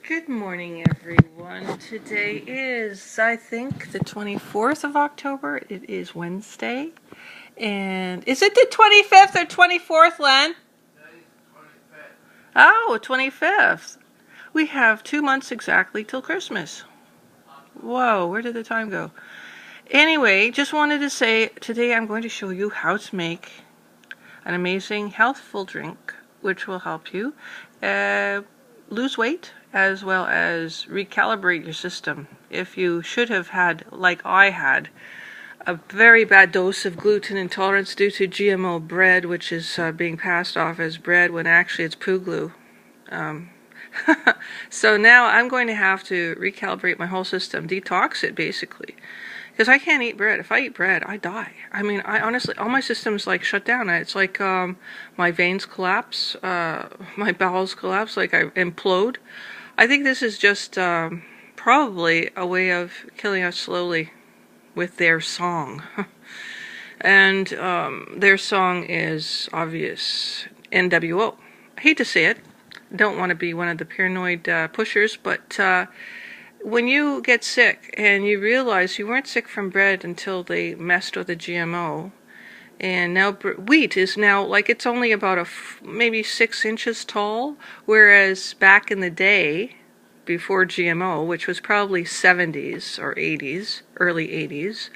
Good morning, everyone. Today is, I think, the 24th of October. It is Wednesday. And is it the 25th or 24th, Len? Oh, 25th. We have 2 months exactly till Christmas. Whoa, where did the time go? Anyway, just wanted to say today I'm going to show you how to make an amazing healthful drink which will help you lose weight as well as recalibrate your system. If you should have had, like I had, a very bad dose of gluten intolerance due to GMO bread, which is being passed off as bread when actually it's poo glue. So now I'm going to have to recalibrate my whole system, detox it basically. Because I can't eat bread. If I eat bread, I die. I mean, I honestly, all my systems like shut down. It's like my veins collapse, my bowels collapse, like I implode. I think this is just probably a way of killing us slowly with their song. And their song is obvious, NWO. I hate to say it. Don't want to be one of the paranoid pushers, but when you get sick and you realize you weren't sick from bread until they messed with the GMO, and now wheat is now like it's only about maybe 6 inches tall, whereas back in the day, before GMO, which was probably 70s or 80s, early 80s,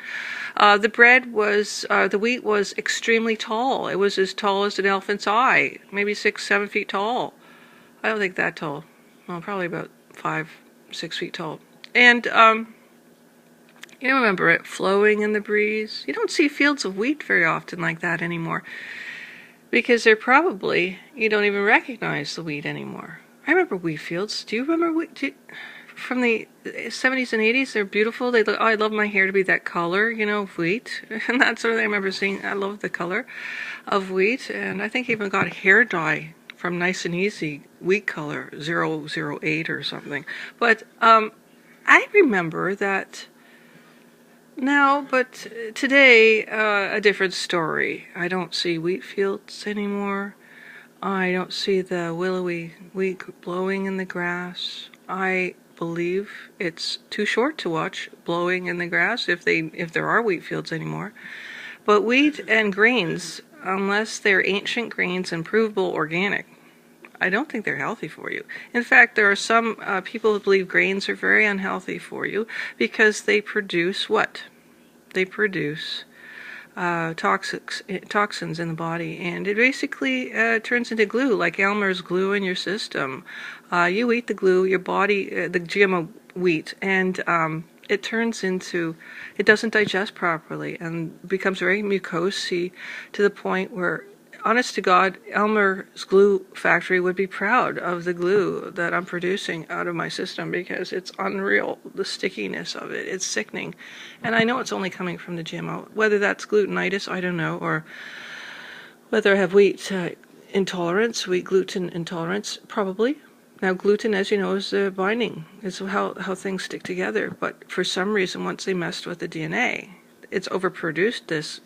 the wheat was extremely tall. It was as tall as an elephant's eye, maybe 6, 7 feet tall. I don't think that tall. Well, probably about 5, 6 feet tall. And you remember it flowing in the breeze. You don't see fields of wheat very often like that anymore, because you don't even recognize the wheat anymore. I remember wheat fields. Do you remember wheat? From the 70s and 80s, they're beautiful. They look. Oh, I love my hair to be that color, of wheat, and that's what I remember seeing. I love the color of wheat, and I think I even got hair dye from Nice and Easy wheat color 008 or something. But I remember that now, but today a different story. I don't see wheat fields anymore. I don't see the willowy wheat blowing in the grass. I believe it's too short to watch blowing in the grass if there are wheat fields anymore. But wheat and grains, unless they're ancient grains and provable organic, I don't think they're healthy for you. In fact, there are some people who believe grains are very unhealthy for you because they produce what? They produce toxins in the body, and it basically turns into glue, like Elmer's glue in your system. You eat the glue, your body, the GMO wheat, and it doesn't digest properly and becomes very mucosy to the point where, honest to God, Elmer's glue factory would be proud of the glue that I'm producing out of my system because it's unreal, the stickiness of it. It's sickening. And I know it's only coming from the GMO. Whether that's glutenitis, I don't know, or whether I have wheat intolerance, wheat gluten intolerance, probably. Now, gluten, as you know, is the binding. It's how things stick together. But for some reason, once they messed with the DNA, it's overproduced this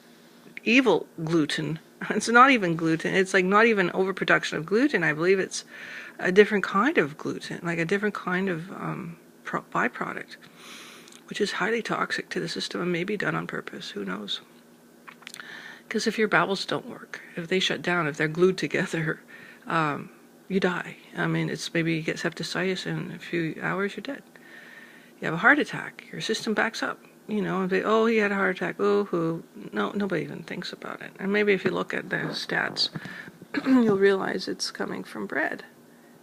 evil gluten. It's not even gluten. It's like not even overproduction of gluten. I believe it's a different kind of gluten, like a different kind of byproduct, which is highly toxic to the system and may be done on purpose. Who knows? Because if your bowels don't work, if they shut down, if they're glued together, you die. I mean, it's maybe you get septicemia in a few hours, you're dead. You have a heart attack, your system backs up. And they, oh, he had a heart attack. Oh, no, nobody even thinks about it. And maybe if you look at the stats, you'll realize it's coming from bread.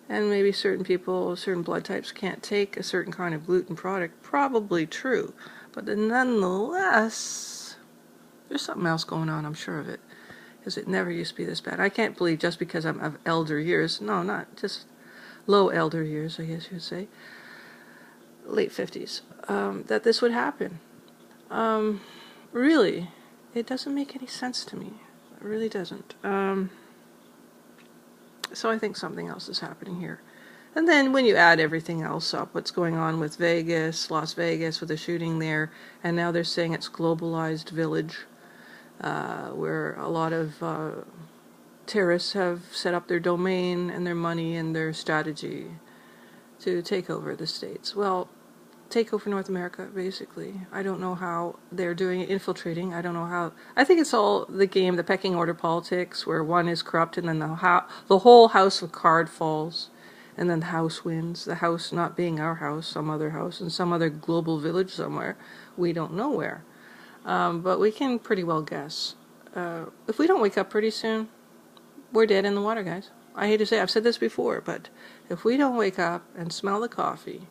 And maybe certain people, certain blood types can't take a certain kind of gluten product. Probably true. But then nonetheless, there's something else going on, I'm sure of it. Because it never used to be this bad. I can't believe just because I'm of elder years, no, not just low elder years, I guess you would say, late 50s, that this would happen. Really, it doesn't make any sense to me. It really doesn't. So I think something else is happening here. And then when you add everything else up, what's going on with Vegas, Las Vegas, with the shooting there, and now they're saying it's globalized village, where a lot of terrorists have set up their domain and their money and their strategy. to take over the States. Well, take over North America, basically. I don't know how they're doing it, infiltrating. I don't know how. I think it's all the game, the pecking order politics, where one is corrupt and then the whole house of card falls, and then the house wins. The house not being our house, some other house, in some other global village somewhere. We don't know where. But we can pretty well guess. If we don't wake up pretty soon, we're dead in the water, guys. I hate to say, I've said this before, but if we don't wake up and smell the coffee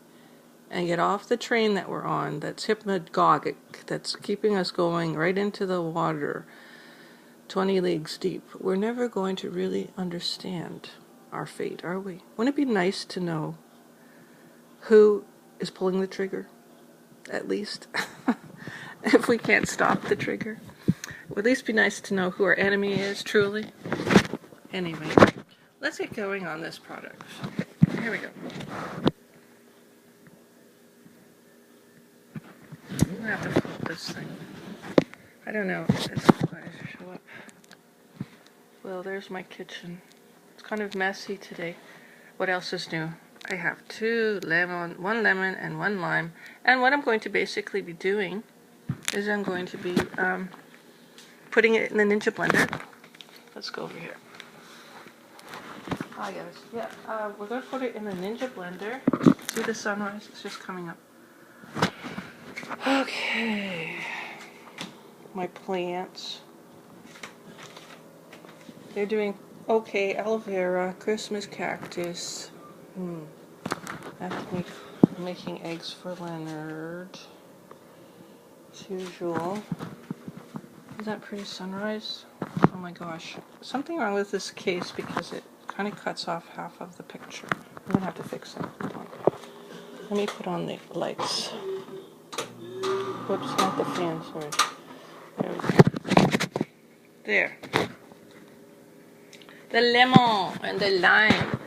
and get off the train that we're on, that's hypnagogic, that's keeping us going right into the water, 20 leagues deep, we're never going to really understand our fate, are we? Wouldn't it be nice to know who is pulling the trigger, at least? If we can't stop the trigger. It would at least be nice to know who our enemy is, truly. Anyway, let's get going on this product. Here we go. I'm gonna have to flip this thing. I don't know if it's going to show up. Well, there's my kitchen. It's kind of messy today. What else is new? I have one lemon and one lime. And what I'm going to basically be doing is I'm going to be putting it in the Ninja blender. Let's go over here. Hi guys. Yeah, we're going to put it in the Ninja blender. See the sunrise? It's just coming up. Okay, my plants. They're doing okay. Aloe vera, Christmas cactus. I have to make making eggs for Leonard. As usual. Is that pretty sunrise? Oh my gosh. Something wrong with this case because it kind of cuts off half of the picture. I'm gonna have to fix it. Hold on. Let me put on the lights. Whoops, not the fan, sorry. There we go. There. The lemon and the lime.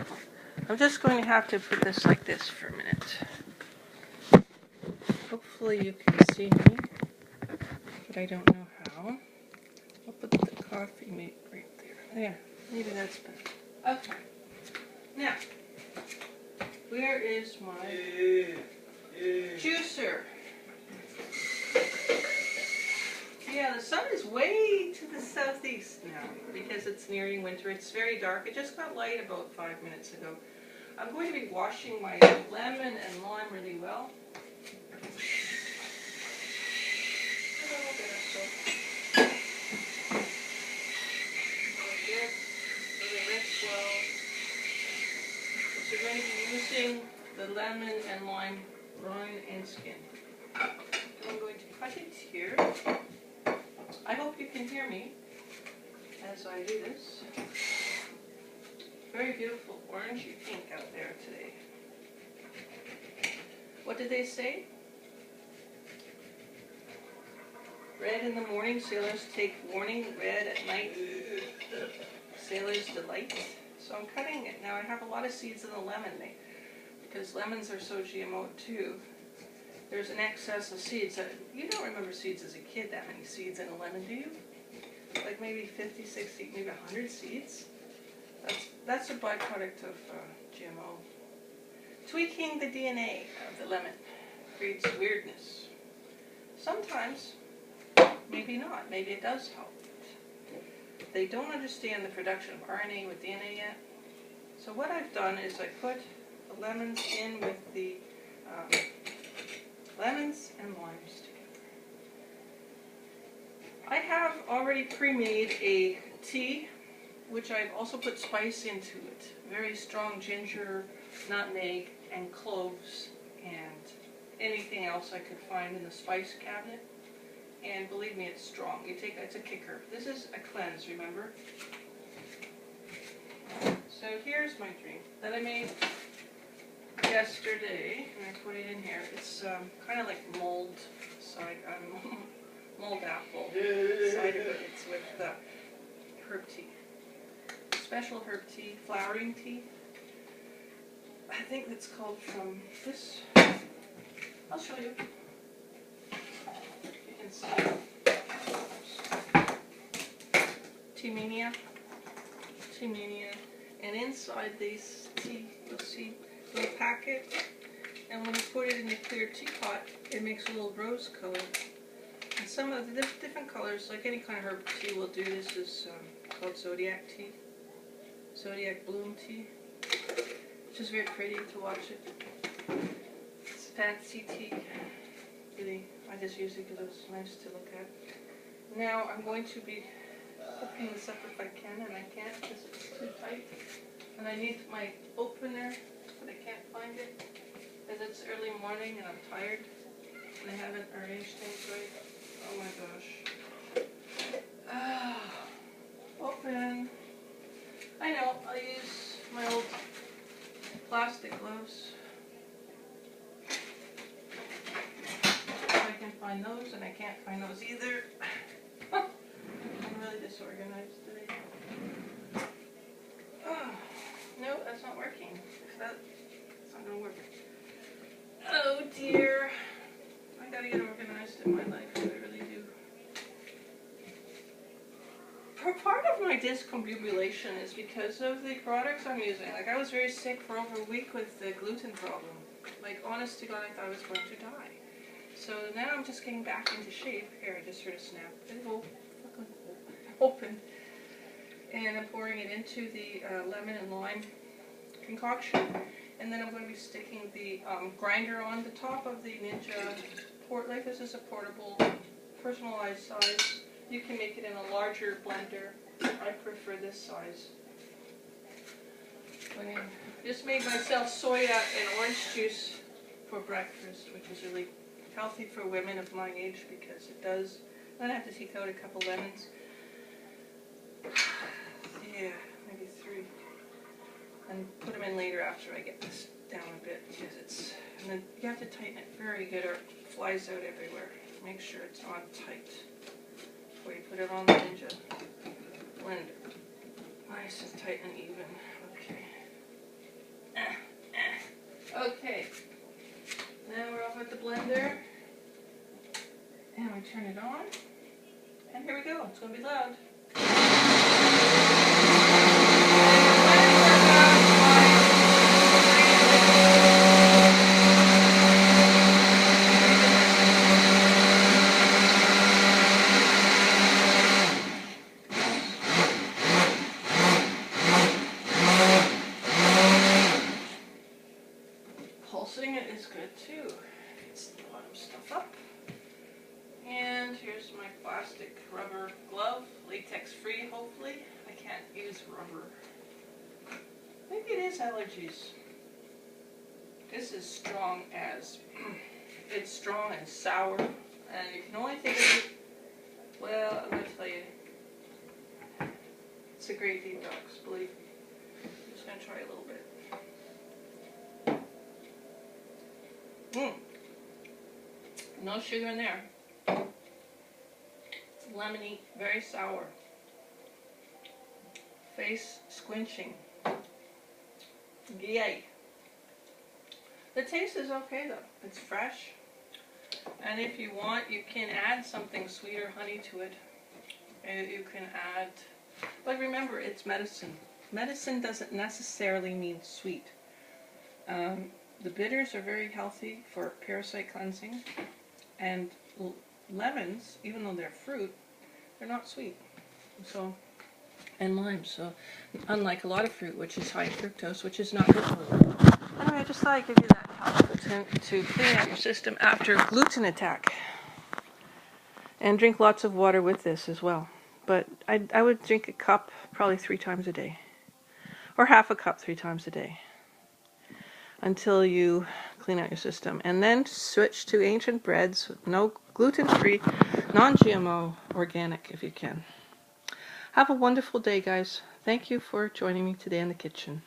I'm just going to have to put this like this for a minute. Hopefully you can see me, but I don't know how. I'll put the coffee mate right there. There, maybe that's better. Okay. Now, where is my juicer? Yeah, the sun is way to the southeast now because it's nearing winter. It's very dark. It just got light about 5 minutes ago. I'm going to be washing my lemon and lime really well. So we're going to be using the lemon and lime rind and skin. I'm going to cut it here. I hope you can hear me as I do this. Very beautiful orangey pink out there today. What did they say? Red in the morning, sailors take warning. Red at night, sailors delight. So I'm cutting it. Now I have a lot of seeds in the lemon because lemons are so GMO too. There's an excess of seeds. You don't remember seeds as a kid, that many seeds in a lemon, do you? Like maybe 50, 60, maybe 100 seeds? That's a byproduct of GMO. Tweaking the DNA of the lemon creates weirdness. Sometimes, maybe not. Maybe it does help. They don't understand the production of RNA with DNA yet. So what I've done is I put the lemons in with the lemons and limes together. I have already pre-made a tea, which I've also put spice into it. Very strong ginger, nutmeg, and cloves, and anything else I could find in the spice cabinet. And believe me, it's strong. It's a kicker. This is a cleanse, remember? So here's my drink that I made yesterday, and I put it in here. It's kind of like mulled apple cider, but it's with herb tea. Special herb tea, flowering tea. I think that's called from this. I'll show you. You can see. Tea Mania. And inside this tea, you'll see a little packet. put it in a clear teapot, it makes a little rose color. And some of the different colors, like any kind of herb tea will do. This is called Zodiac tea. Zodiac bloom tea. It's just very pretty to watch it. It's fancy tea. Really, I just use it because it's nice to look at. Now I'm going to be opening this up if I can, and I can't because it's too tight. And I need my opener, but I can't find it because it's early morning and I'm tired and I haven't arranged things right. Oh my gosh. Open. I know, I'll use my old plastic gloves. If I can find those, and I can't find those either. I'm really disorganized today. No, that's not working. That's not going to work. Oh dear. I gotta get organized in my life. I really do. Part of my discombobulation is because of the products I'm using. Like, I was very sick for over a week with the gluten problem. Like, honest to God, I thought I was going to die. So now I'm just getting back into shape. Here, I just heard a snap. It'll fucking open. And I'm pouring it into the lemon and lime concoction. And then I'm going to be sticking the grinder on the top of the Ninja port. Like, this is a portable, personalized size. You can make it in a larger blender. I prefer this size. I just made myself soya and orange juice for breakfast, which is really healthy for women of my age because it does. Then I have to take out a couple lemons. Yeah, maybe 3. And put them in later after I get this down a bit because it's. And then you have to tighten it very good or it flies out everywhere. Make sure it's on tight before you put it on the Ninja blender. Nice and tight and even. Okay. Okay. Now we're off with the blender. And we turn it on. And here we go. It's going to be loud. Pulsing it is good too. It's the bottom stuff up. And here's my plastic rubber glove, latex free hopefully. I can't use rubber. Maybe it is allergies. This is strong as, it's strong and sour. And you can only think of it, well, I'm going to tell you, it's a great detox, believe me. I'm just going to try a little bit. No sugar in there. It's lemony, very sour. Face squinching. Yay. The taste is okay though. It's fresh. And if you want, you can add something sweet or honey to it. And you can add, but remember, it's medicine. Medicine doesn't necessarily mean sweet. The bitters are very healthy for parasite cleansing, and lemons, even though they're fruit, they're not sweet. So, and limes, so unlike a lot of fruit, which is high in fructose, which is not good for you. Anyway, I just thought I'd give you that helpful tip to clean out your system after a gluten attack, and drink lots of water with this as well. But I would drink a cup probably 3 times a day, or half a cup 3 times a day, until you clean out your system. And then switch to ancient breads, no gluten-free, non-GMO, organic if you can. Have a wonderful day, guys. Thank you for joining me today in the kitchen.